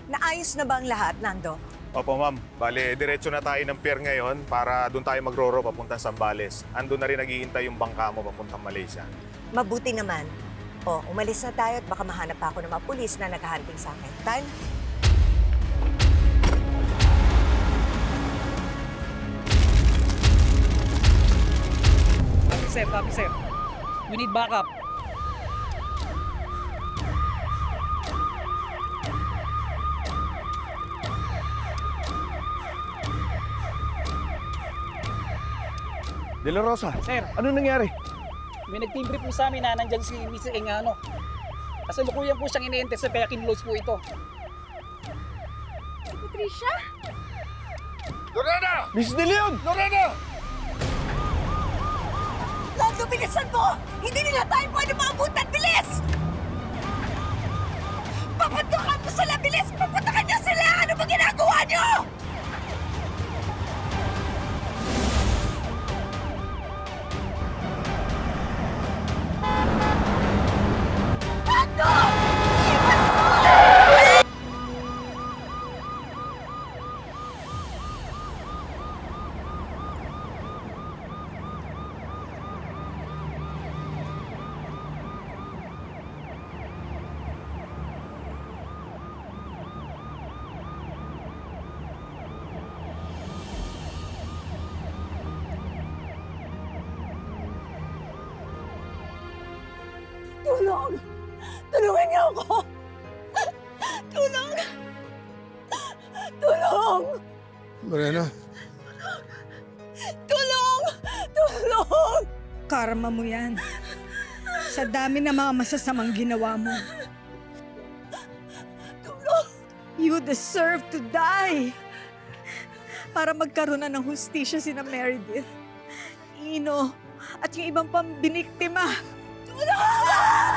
Naayos na ba ang lahat, Nando? Opo, ma'am. Bale, diretso na tayo ng pier ngayon para doon tayo magroro papuntang Zambales. Andun na rin naghihintay yung bangka mo papuntang Malaysia. Mabuti naman. O, umalis na tayo at baka mahanap pa ako ng mga pulis na naghahunting sa akin. Time? Copy, sir. We need backup. De La Rosa, Sir, ano nangyari? may nagtimbre po sa amin na nandyan si Mr. Engano. Kasalukuyan po siyang ine-enter sa kaya kinlose po ito. Patricia? Lorena! Miss De Leon! Lorena! Nando, bilisan mo! Hindi nila tayo pwede maabutan! Bilis! Papuntakan mo sila! Bilis! Papuntakan niyo sila! Ano ba ginagawa niyo? Tulong! Tulungan niyo ako! Tulong! Tulong! Lorena, Tulong! Tulong! Karma mo yan. Sa dami ng mga masasamang ginawa mo. You deserve to die. Para magkaroon na ng hustisya sina Meredith, Ino, at yung ibang pambiniktima. Tulong!